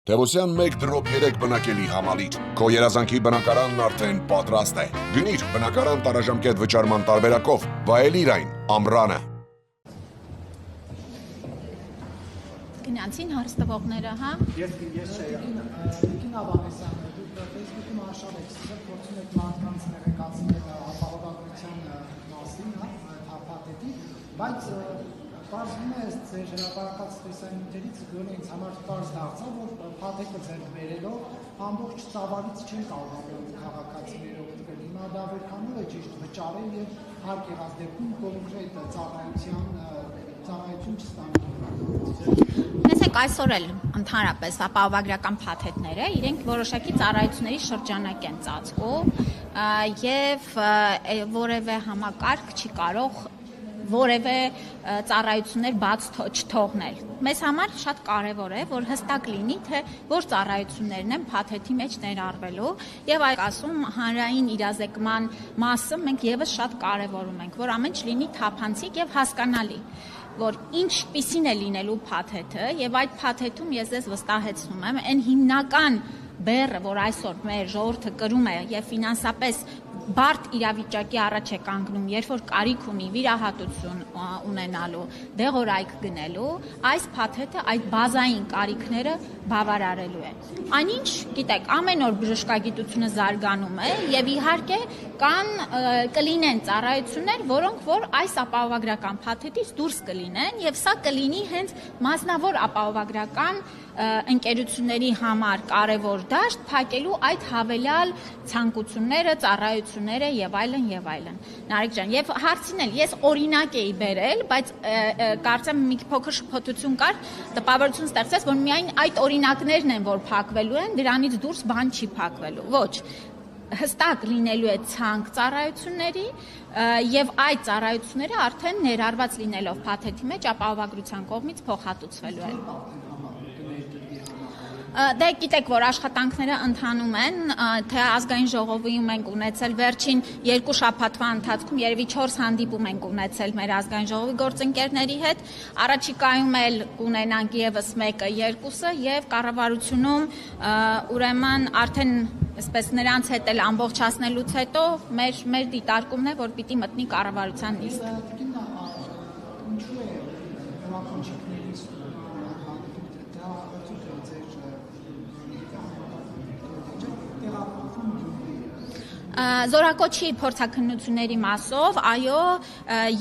Թևոսյան 1-3 բնակելի համալիր, քո երազանքի բնակարանն արդեն պատրաստ է։ Գնիր բնակարան տարաժամկետ վճարման տարբերակով, վայելիր այն ամռանը։ Գնացին հարստվողները, հա։ Ես Տիկին Ավանեսյանը, դուք Facebook-ում արշավ եք ստել, փորձում եք մարդկանց ներկայացնել ապահովագրության մասին, հա, հապատետի, բայց պարզվում է ձեր հրապարակած տեսանյութերից գոնե ինձ համար պարզ դարձավ, որ փաթեթը ձեռք բերելով ամբողջ ծավալից չեն կարողանում քաղաքացիները օգտվել։ Հիմա դա որքանով է ճիշտ վճարել եւ հարկ եղած դեպքում կոնկրետ ծառայություն չստանալու։ Տեսեք, այսօր էլ ընդհանրապես ապահովագրական փաթեթները իրենք որոշակի ծառայությունների շրջանակ են ծածկում եւ որևէ համակարգ չի կարող որևէ ծառայություններ բաց չթողնել։ Մեզ համար շատ կարևոր է, որ հստակ լինի, թե որ ծառայություններն են փաթեթի մեջ ներառվելու եւ այդ ասում հանրային իրազեկման մասը մենք եւս շատ կարևորում ենք, որ ամեն ինչ լինի թափանցիկ եւ հասկանալի, որ ինչպիսին է լինելու փաթեթը եւ այդ փաթեթում ես ձեզ վստահեցնում եմ, այն հիմնական բեռը, որ այսօր մեր ժողովուրդը կրում է եւ ֆինանսապես բարդ իրավիճակի առաջ է կանգնում, երբ որ կարիք ունի վիրահատություն ունենալու, դեղորայք գնելու, այս փաթեթը այդ բազային կարիքները բավարարելու է։ Այնինչ, գիտեք, ամեն օր բժշկագիտությունը զարգանում է եւ իհարկե կլինեն ծառայություններ, որոնք որ այս ապահովագրական փաթեթից դուրս կլինեն եւ սա կլինի հենց մասնավոր ապահովագրական ընկերությունների համար կարևոր դաշտ փակելու այդ հավելյալ ցանկությունները, ծառայությունները եւ այլն եւ այլն։ Նարեկ ջան, եւ հարցին էլ ես օրինակ էի բերել, բայց կարծեմ մի փոքր շփոթություն կար, տպավորություն ստեղծեց, որ միայն այդ օրինակներն են, որ փակվելու են, դրանից դուրս բան չի փակվելու։ Ոչ, հստակ լինելու է ցանկ ծառայությունների եւ այդ ծառայությունները արդեն ներառված լինելով փաթեթի մեջ ապահովագրության կողմից փոխհատուցվելու են։ Դե գիտեք, որ աշխատանքները ընթանում են, թե ազգային ժողովում ենք ունեցել վերջին 2 շաբաթվա ընթացքում երևի 4 հանդիպում ենք ունեցել մեր ազգային ժողովի գործընկերների հետ, առաջիկայում էլ կունենանք եւս 1-2-ը եւ կառավարությունում ուրեմն արդեն այսպես նրանց հետ էլ ամբողջացնելուց հետո մեր դիտարկումն է, որ պիտի մտնի կառավարության նիստ։ Զորակոչի փորձաքննությունների մասով, այո,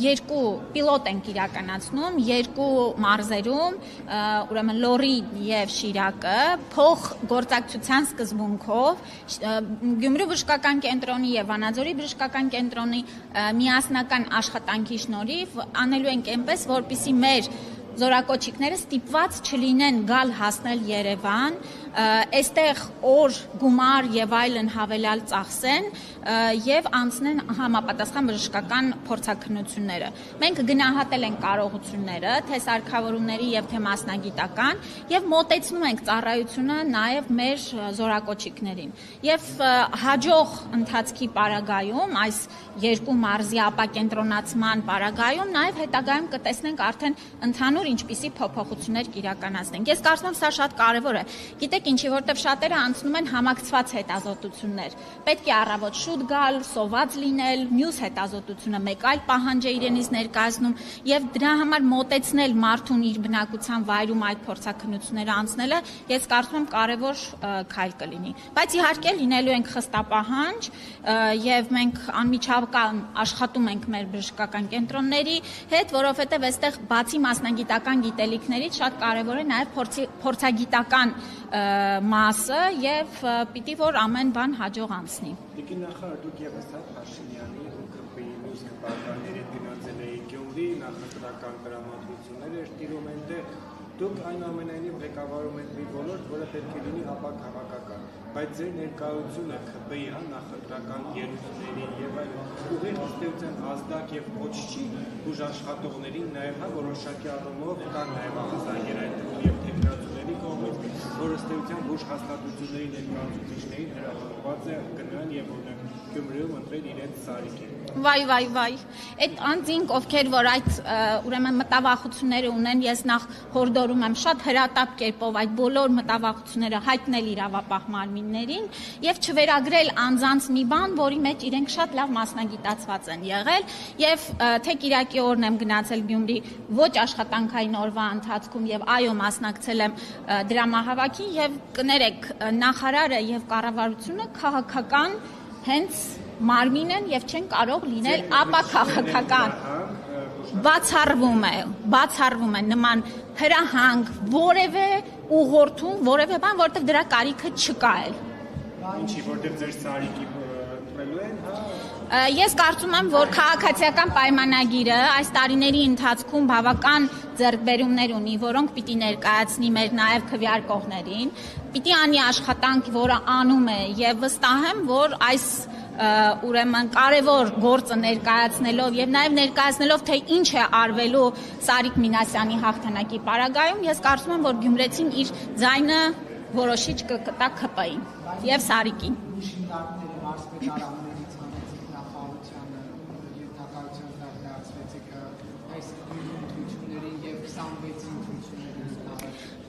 2 պիլոտ ենք իրականացնում, 2 մարզերում, ուրեմն Լոռի եւ Շիրակը, փոխգործակցության սկզբունքով Գյումրու բժշկական կենտրոնի եւ Վանաձորի բժշկական կենտրոնի միասնական աշխատանքի շնորհիվ անելու ենք այնպես, որպեսզի մեր զորակոչիկները ստիպված չլինեն գալ հասնել Երևան, այստեղ օր, գումար եւ այլն հավելյալ ծախսեն եւ անցնեն համապատասխան բժշկական փորձաքննությունները։ Մենք գնահատել ենք կարողությունները, թե սարքավորումների եւ թե մասնագիտական եւ մոտեցնում ենք ծառայությունը նաեւ մեր զորակոչիկներին։ Եվ հաջող ընթացքի պարագայում այս 2 մարզի ապակենտրոնացման պարագայում նաեւ հետագայում կտեսնենք արդեն ընդհանուր ինչպիսի փոփոխություններ կիրականացնենք։ Ես կարծում եմ սա շատ կարևոր է։ Գիտեք ինչի, որտեվ շատերը անցնում են համակցված հետազոտություններ։ Պետք է առավոտ շուտ գալ, սոված լինել, մյուս հետազոտությունը մեկ այլ պահանջ է իրենից ներկայացնում եւ դրա համար մոտեցնել մարդուն իր բնակության վայրում այդ փորձաքննությունները անցնելը, ես կարծում եմ կարևոր քայլ կլինի։ Բայց իհարկե լինելու ենք խստապահանջ եւ մենք անմիջական աշխատում ենք մեր բժշկական կենտրոնների հետ, որովհետեւ այստեղ բացի մասնագիտական գիտելիքներից շատ կարևոր է նաեւ փորձագիտական մասը եւ պիտի որ ամեն բան հաջող անցնի։ Տիկին նախարար, դուք եւս Փաշինյանի ու ԿՊ-ի մյուս կպարտnerների հետ գնացել եք Գյումրի, նախընտրական տրամադրություններ էր տիրում այնտեղ։ Դուք այնուամենայնիվ ղեկավարում եք մի ոլորտ, որը պետք է լինի ապաքաղաքական, բայց ձեր ներկայությունը ԿՊ-ի նախընտրական ելույթներին եւ այլն ուղիղ ըստեյության ազդակ եւ ոչ չի ուժ աշխատողներին նաեւ որոշակի առումով կան նաեւ ազդակեր այդ եւ տեխնոլոգիաների կողմից որ ըստ էության ոչ հաստատությունների ներկայացուցիչներին հրավիրված է գնան եւ օրինակ Գյումրիում ընտրել իրենց սարիկին։ Վայ, այդ անձինք, ովքեր որ այդ ուրեմն մտավախությունները ունեն, ես նախ հորդորում եմ շատ հրատապ կերպով այդ բոլոր մտավախությունները հայտնել իրավապահ մարմիններին եւ չվերագրել անձանց մի բան, որի մեջ իրենք շատ լավ մասնագիտացված են եղել եւ թե Կիրակի օրն եմ գնացել Գյումրի ոչ աշխատանքային օրվա ընթացքում եւ այո մասնակցել եմ դրամահավաքին եւ կներեք նախարարը եւ կառավարությունը քաղաքական հենց մարմին են եւ չեն կարող լինել ապաքաղաքական բացառվում է նման հրահանգ որևէ ուղղորդում որևէ բան որովհետեւ դրա կարիքը չկա էլ Ինչի որտեղ ձեր սարիկի ընտրելու են Ես կարծում եմ, որ քաղաքացիական պայմանագիրը այս տարիների ընթացքում բավական ձեռքբերումներ ունի, որոնք պիտի ներկայացնի մեր նաև քվեարկողներին, պիտի անի աշխատանք, որը անում է եւ վստահ եմ, որ այս ուրեմն կարևոր գործը ներկայացնելով եւ նաեւ ներկայացնելով թե ինչ է արվելու Սարիկ Մինասյանի հաղթանակի պարագայում, ես կարծում եմ, որ գյումրեցին իր ձայնը որոշիչ կտա ԿՊ-ին եւ Սարիկին։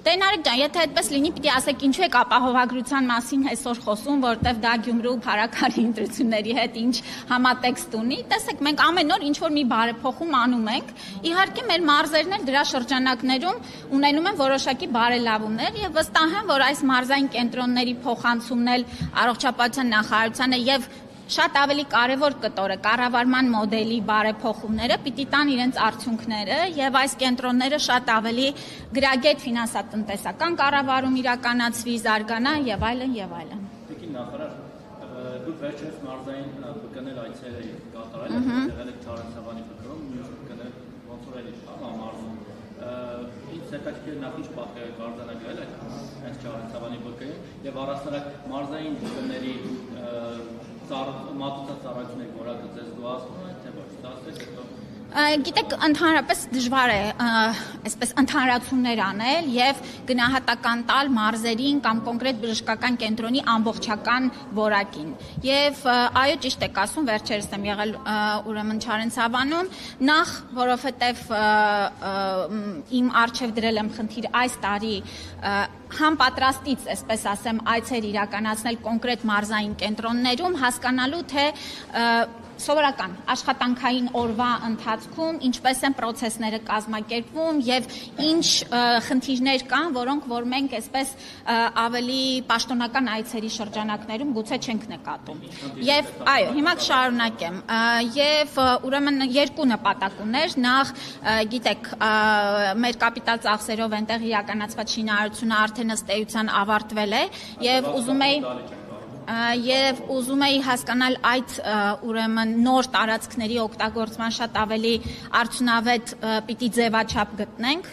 Տենարիկ ջան, եթե այդպես լինի, պիտի ասեք ինչու եք ապահովագրության մասին այսօր խոսում, որտեվ դա Գյումրու փառաքարի ընտրությունների հետ ինչ համատեքստ ունի։ Տեսեք, մենք ամեն օր ինչ-որ մի բարեփոխում անում ենք։ Իհարկե, մեր մարզերն էլ դրա շրջանակներում ունենում են որոշակի բարելավումներ եւ վստահ եմ, որ այս մարզային կենտրոնների փոխանցումն էլ առողջապահության նախարարությանը եւ շատ ավելի կարևոր կտորը կառավարման մոդելի բարեփոխումները պիտի տան իրենց արդյունքները եւ այս կենտրոնները շատ ավելի գրագետ ֆինանսատնտեսական կառավարում իրականացվի, զարգանա եւ այլն եւ այլն։ Տիկին նախարար, դուք վերջերս մարզային բկնել այցեր եք կատարել, եղել եք Չարենցավանի բկրում, մյուս բկնել ոնց որ էլի մարզում։ Ինչ հետաքրքիր նախ ինչ պատկեր կարձանագրել եք այս Չարենցավանի բկրին եւ առասարակ մարզային բկների մատուցած ծառայությունների որակը ձեզ դուազդում է, թե ոչ, դասեք հետո։ Գիտեք, ընդհանրապես դժվար է այսպես ընդհանրացումներ անել եւ գնահատական տալ մարզերին կամ կոնկրետ բժշկական կենտրոնի ամբողջական որակին։ Եվ այո, ճիշտ եք ասում, վերջերս եմ եղել ուրեմն Չարենցավանում, նախ որովհետեւ իմ արժեվ դրել եմ խնդիր այս տարի համ պատրաստից, այսպես ասեմ, այցեր իրականացնել կոնկրետ մարզային կենտրոններում, հասկանալու թե սովորական աշխատանքային օրվա ընթացքում ինչպես են process-ները կազմակերպվում եւ ինչ խնդիրներ կան, որոնք որ մենք այսպես ավելի պաշտոնական այցերի շրջանակներում գուցե չենք նկատում։ Եվ այո, հիմա կշարունակեմ։ Եվ ուրեմն երկու նպատակ ուներ, նախ գիտեք, մեր կապիտալ ծախսերով այնտեղ իրականացված շինարարությունը արդեն ըստ էության ավարտվել է եւ ուզում էի հասկանալ այդ ուրեմն նոր տարածքների օգտագործման շատ ավելի արդյունավետ պիտի ձևաչափ գտնենք,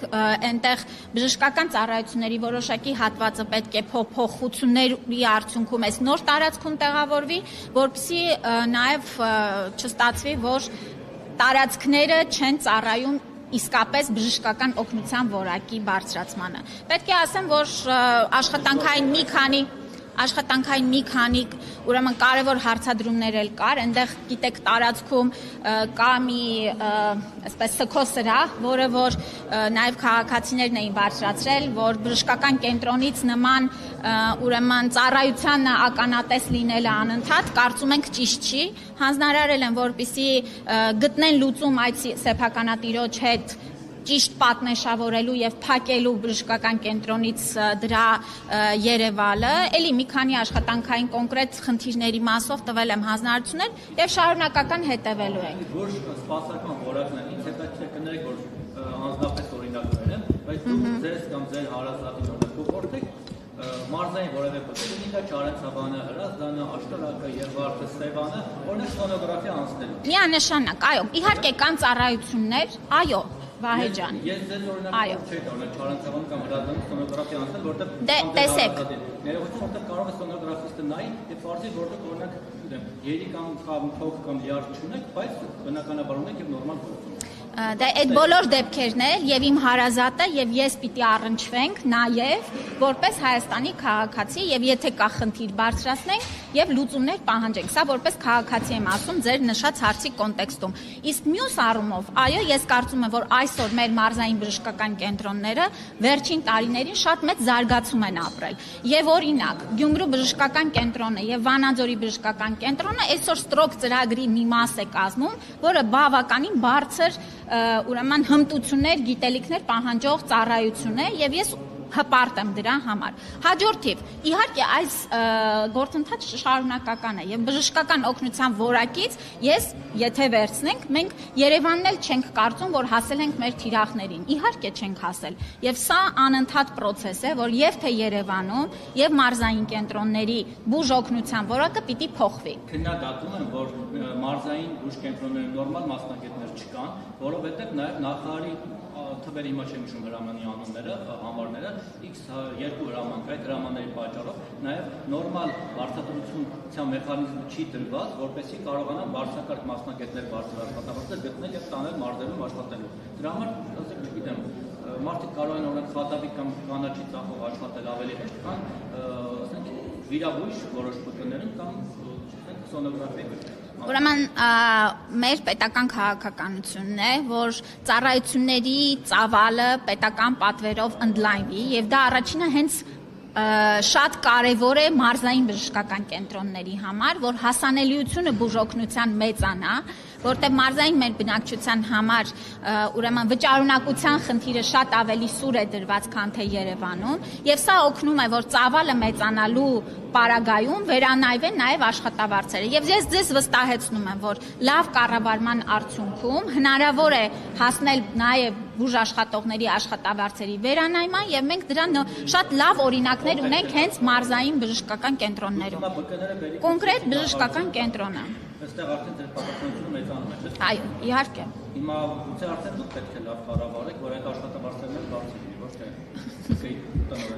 այնտեղ բժշկական ծառայությունների որոշակի հատվածը պետք է փոփոխությունների արդյունքում այս նոր տարածքում տեղավորվի, որպեսզի նաեւ չստացվի, որ տարածքները չեն ծառայում իսկապես բժշկական օգնության որակի բարձրացմանը։ Պետք է ասեմ, որ աշխատանքային մի քանի ուրեմն կարևոր հարցադրումներ էլ կար, այնտեղ գիտեք տարածքում կա մի այսպես սքոսրահ, որը որ նաև քաղաքացիներն էին բարձրացրել, որ բժշկական կենտրոնից նման ուրեմն ծառայությանը ականատես լինելը անընդհատ, կարծում ենք ճիշտ չի, հանձնարարել են, որպեսզի գտնեն լուծում այդ սեփականատիրոջ հետ ճիշտ պատնեշավորելու եւ փակելու բժշկական կենտրոնից դրա Երևանը, էլի մի քանի աշխատանքային կոնկրետ խնդիրների մասով տվել եմ հանձնարարություններ եւ շարունակական հետեւելու ենք։ Որ սպասական որակն է, ինձ հետաքրքիր կներեք, որ անձնապես օրինակներ եմ, բայց դուք ձեզ կամ ձեր հարազատին օրինակ մարզային որևէ բժշկի Չարենցավանը, Հրազդանը, Աշտարակը, Երվարդը, Սևանը, օրինակ սոնոգրաֆիա անցնելու։ Միանշանակ, այո, իհարկե կան ծառայություններ, այո, Վահե ջան։ Ես ձեզ օրինակ չէի տա, օրինակ Չարենցավանում կամ Հրազդանում սոնոգրաֆիա անցնել, որտեղ տեսեք, ներողություն, որտեղ կարող է սոնոգրաֆիստը նայի եւ բարձի որտեղ օրինակ, գիտեմ, երի կամ փոք կամ լյարդ չունեք, բայց բնականաբար ունեք եւ նորմալ գործում։ Դե այդ բոլոր դեպքերն էլ եւ իմ հարազատը եւ ես պիտի առնչվենք նաեւ որպես Հայաստանի քաղաքացի եւ եթե կա խնդիր բարձրացնենք եւ լուծումներ պահանջենք։ Սա որպես քաղաքացի եմ ասում ձեր նշած հարցի կոնտեքստում։ Իսկ մյուս առումով, այո, ես կարծում եմ, որ այսօր մեր մարզային բժշկական կենտրոնները վերջին տարիներին շատ մեծ զարգացում են ապրել։ Եվ օրինակ, Գյումրու բժշկական կենտրոնը եւ Վանաձորի բժշկական կենտրոնը այսօր ստրոկ ծրագրի մի մաս է կազմում, որը բավականին բարձր ուրեմն հմտություններ, գիտելիքներ պահանջող ծառայություն է եւ ես հպարտ եմ դրա համար։ Հաջորդիվ, իհարկե այս գործընթացը շարունակական է եւ բժշկական օգնության որակից ես եթե վերցնենք, մենք Երևանն էլ չենք կարծում, որ հասել ենք մեր թիրախներին։ Իհարկե չենք հասել։ Եվ սա անընդհատ process է, որ եւ թե Երևանում եւ մարզային կենտրոնների բուժօգնության որակը պիտի փոխվի։ Քննադատում են, որ մարզային բուժկենտրոնների նորմալ մասնագետներ չկան, որովհետեւ նաեւ նախարարի թվերի հիմա չեմ հիշում հրամանի անունները, համարները, X2 հրաման կա, այդ հրամանների պատճառով նաև նորմալ վարձատրության մեխանիզմը չի տրված, որպեսզի կարողանան բարձրակարգ մասնագետներ բարձր աշխատավարձեր գտնել եւ տանել մարզերում աշխատելու։ Դրա համար, ասենք, չգիտեմ, մարդիկ կարող են օրինակ խատավի կամ կանաչի ծախող աշխատել ավելի հեշտ, քան ասենք վիրաբույժ որոշ բկներում կամ սոնոգրաֆիա։ Ուրեմն մեր պետական քաղաքականությունն է, որ ծառայությունների ծավալը պետական պատվերով ընդլայնվի եւ դա առաջինը հենց շատ կարևոր է մարզային բժշկական կենտրոնների համար, որ հասանելիությունը բուժօգնության մեծանա, որտեղ մարզային մեր բնակչության համար ուրեմն վճարունակության խնդիրը շատ ավելի սուր է դրված, քան թե Երևանում, եւ սա օգնում է, որ ծավալը մեծանալու պարագայում վերանայվեն նաև աշխատավարձերը։ Եվ ես ձեզ վստահեցնում եմ, որ լավ կառավարման արդյունքում հնարավոր է հասնել նաև բուժաշխատողների աշխատավարձերի վերանայման եւ մենք դրան շատ լավ օրինակներ ունենք հենց մարզային բժշկական կենտրոններում։ Կոնկրետ բժշկական կենտրոնը։ Այստեղ արդեն ձեր պատասխանատվությունը մեծանում է, չէ՞։ Այո, իհարկե։ Հիմա գուցե արդեն դուք պետք է լավ կառավարեք, որ այդ աշխատավարձերն էլ բարձր լինի, ոչ թե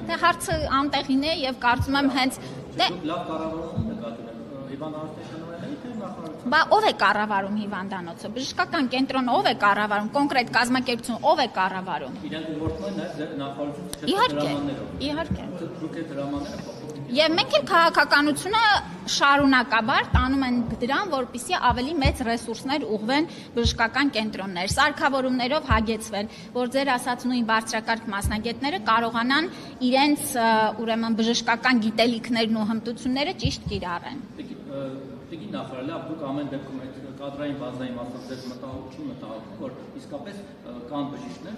Դե հարցը անտեղին է եւ կարծում եմ հենց լավ կառավարում նկատում եք Հիվանդ Արարատյանը թե նախարարությունը։ Բա ով է կառավարում հիվանդանոցը։ Բժշկական կենտրոնը ով է կառավարում, կոնկրետ կազմակերպությունը ով է կառավարում։ Իրենք ուղղորդում են նաև նախարարությունը Իհարկե, իհարկե։ Դուք այդ հրամանները փոխում եք։ Եվ մենք էլ քաղաքականությունը շարունակաբար տանում են դրան, որպեսզի ավելի մեծ ռեսուրսներ ուղղվեն բժշկական կենտրոններ, սարքավորումներով հագեցվեն, որ ձեր ասած նույն բարձրակարգ մասնագետները կարողանան իրենց ուրեմն բժշկական գիտելիքներն ու հմտությունները ճիշտ կիրառեն։ Տիկին նախարար, լավ, դուք ամեն դեպքում այդ կադրային բազային մասով ձեր մտահոգ չի մտահոգում, որ իսկապես կան բժիշկներ,